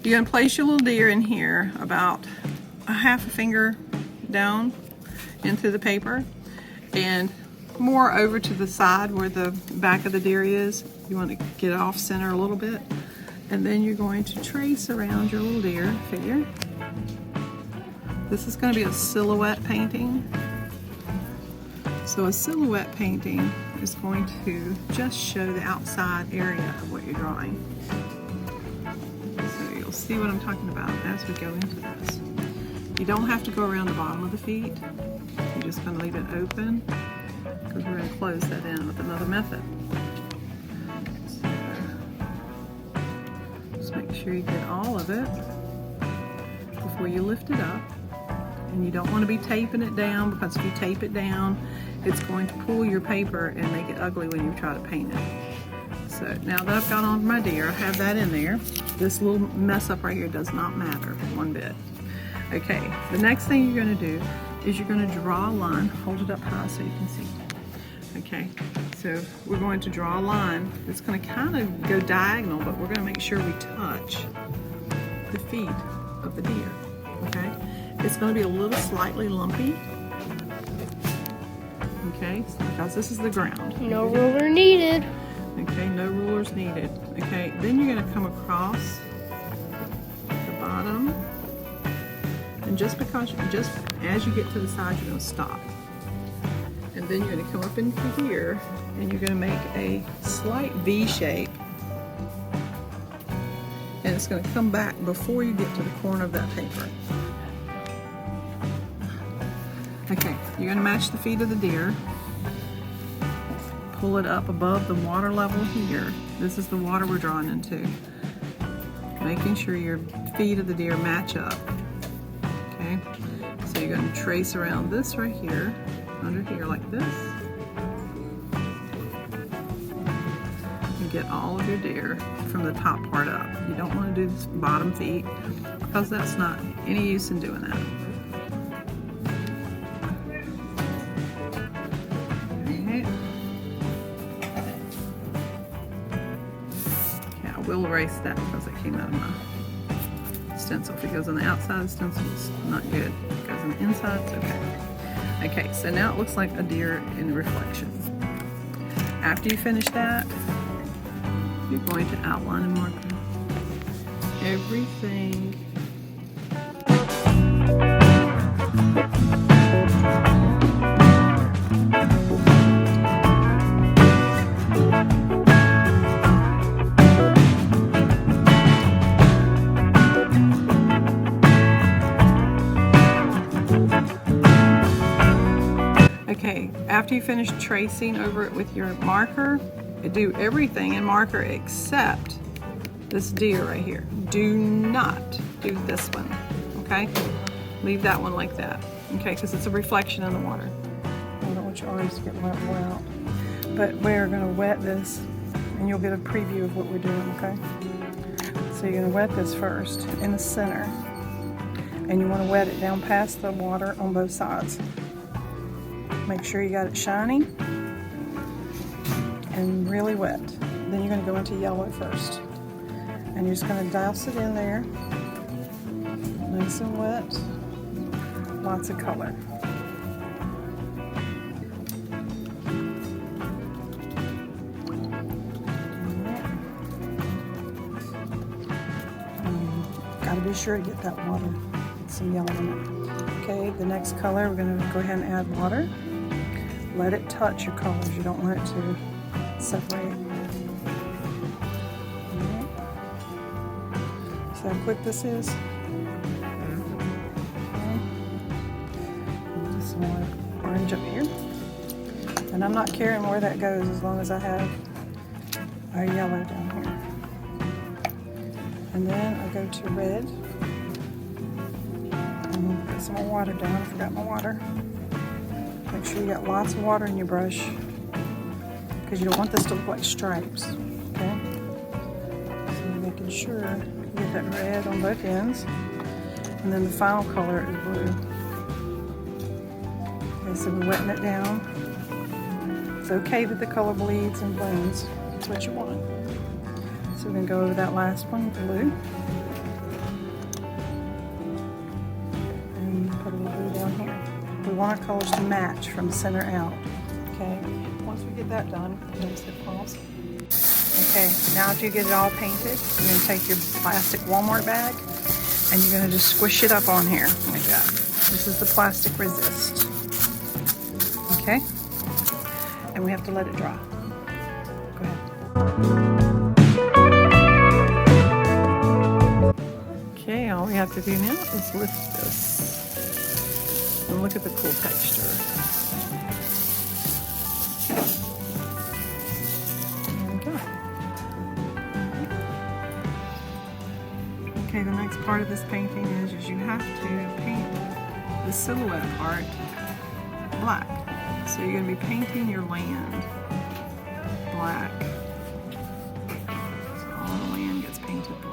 You're gonna place your little deer in here about a half a finger down into the paper and more over to the side where the back of the deer is. You want to get off center a little bit. And then you're going to trace around your little deer figure. This is going to be a silhouette painting. So a silhouette painting is going to just show the outside area of what you're drawing. So you'll see what I'm talking about as we go into this. You don't have to go around the bottom of the feet. You're just going to leave it open because we're going to close that in with another method. Make sure you get all of it before you lift it up. And you don't want to be taping it down, because if you tape it down, it's going to pull your paper and make it ugly when you try to paint it. So now that I've got on my deer, I have that in there. This little mess up right here does not matter one bit. Okay, the next thing you're going to do is you're going to draw a line. Hold it up high so you can see. Okay, so we're going to draw a line that's going to kind of go diagonal, but we're going to make sure we touch the feet of the deer. Okay, it's going to be a little slightly lumpy. Okay, because this is the ground. No ruler needed. Okay, no rulers needed. Okay, then you're going to come across the bottom, and just as you get to the side, you're going to stop. And then you're going to come up into here and you're going to make a slight V shape, and it's going to come back before you get to the corner of that paper. Okay, you're going to match the feet of the deer, pull it up above the water level here. This is the water we're drawing into, making sure your feet of the deer match up. Okay, so you're going to trace around this right here, under here like this, and get all of your deer from the top part up. You don't want to do the bottom feet because that's not any use in doing that. Okay. Okay, I will erase that because it came out of my stencil. If it goes on the outside of the stencil, it's not good. If it goes on the inside, it's okay. Okay, so now it looks like a deer in the reflection. After you finish that, you're going to outline and mark everything. Okay, after you finish tracing over it with your marker, do everything in marker except this deer right here. Do not do this one, okay? Leave that one like that, okay, because it's a reflection in the water. I don't want your arms to get wet out. But we're gonna wet this, and you'll get a preview of what we're doing, okay? So you're gonna wet this first in the center, and you wanna wet it down past the water on both sides. Make sure you got it shiny and really wet. Then you're going to go into yellow first. And you're just going to douse it in there. Nice and wet. Lots of color. Got to be sure to get that water. Get some yellow in it. Okay, the next color, we're going to go ahead and add water. Let it touch your colors. You don't want it to separate. Right. See how quick this is? Okay. Some more orange up here. And I'm not caring where that goes as long as I have our yellow down here. And then I go to red. And we'll put some more water down. I forgot my water. Make sure you got lots of water in your brush because you don't want this to look like stripes, okay? So you're making sure you get that red on both ends. And then the final color is blue. Okay, so we're wetting it down. It's okay that the color bleeds and blends. That's what you want. So we're going to go over that last one, blue. want our colors to match from the center out. Okay, once we get that done, pause. Okay, now after you get it all painted, you're going to take your plastic Walmart bag and you're going to just squish it up on here like that. This is the plastic resist. Okay, and we have to let it dry. Go ahead. Okay, all we have to do now is lift this and look at the cool texture. There we go. Okay, the next part of this painting is you have to paint the silhouette part black. So you're going to be painting your land black. So all the land gets painted black.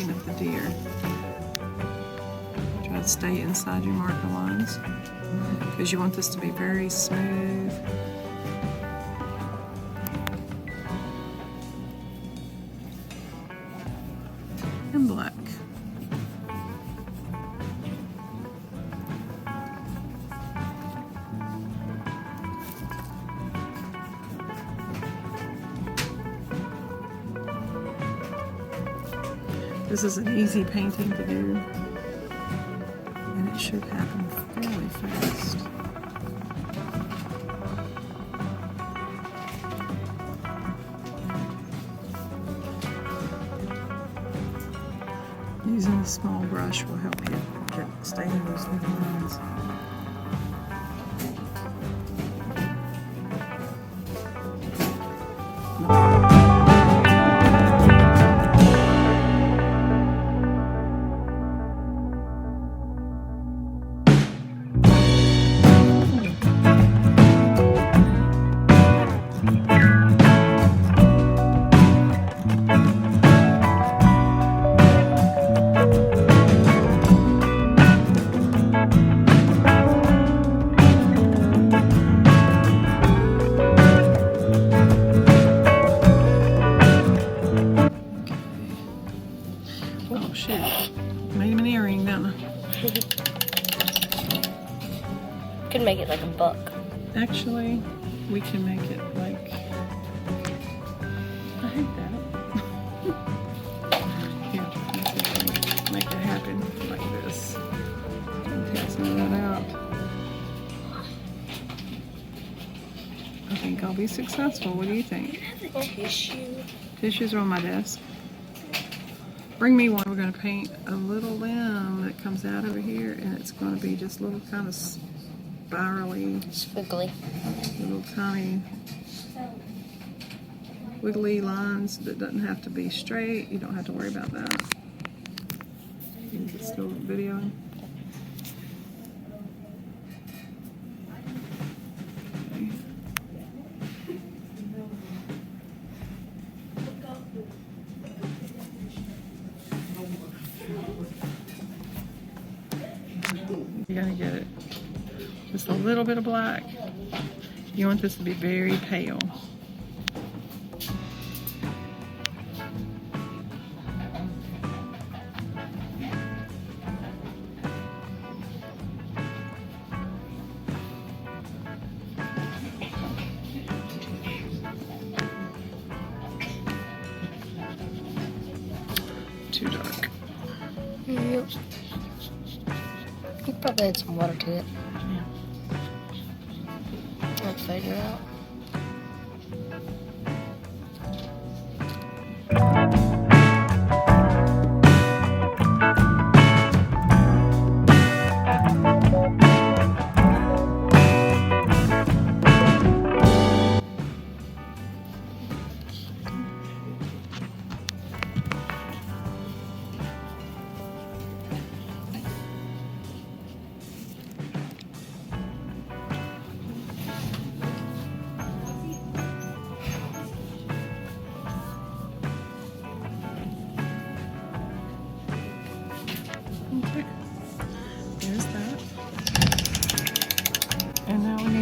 Of the deer. Try to stay inside your marker lines because you want this to be very smooth. And black. This is an easy painting to do, and it should happen fairly fast. Using a small brush will help you stay in those little lines. Oh shit, made him an earring, don't I? Could make it like a buck. Actually, we can make it like, I hate that. Here, make it happen like this. Take some of that out. I think I'll be successful. What do you think? You have a tissue. Tissues are on my desk. Bring me one. We're going to paint a little limb that comes out over here, and it's going to be just little kind of spirally, Squiggly. little tiny wiggly lines that doesn't have to be straight. You don't have to worry about that. Is it still videoing? Okay. You're gonna get it. Just a little bit of black. You want this to be very pale. Too dark. Yep. You probably add some water to it. Yeah. Let's figure it out.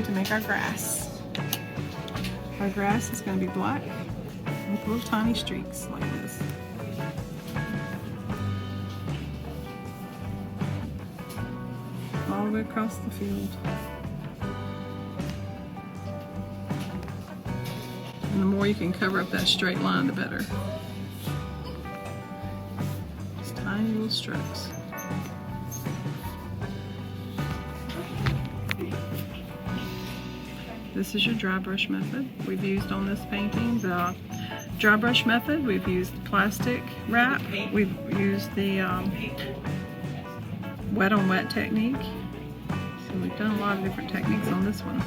to make our grass. Our grass is going to be black with little tiny streaks like this. All the way across the field. And the more you can cover up that straight line, the better. Just tiny little strokes. This is your dry brush method we've used on this painting. The dry brush method, we've used the plastic wrap. We've used the wet on wet technique. So we've done a lot of different techniques on this one.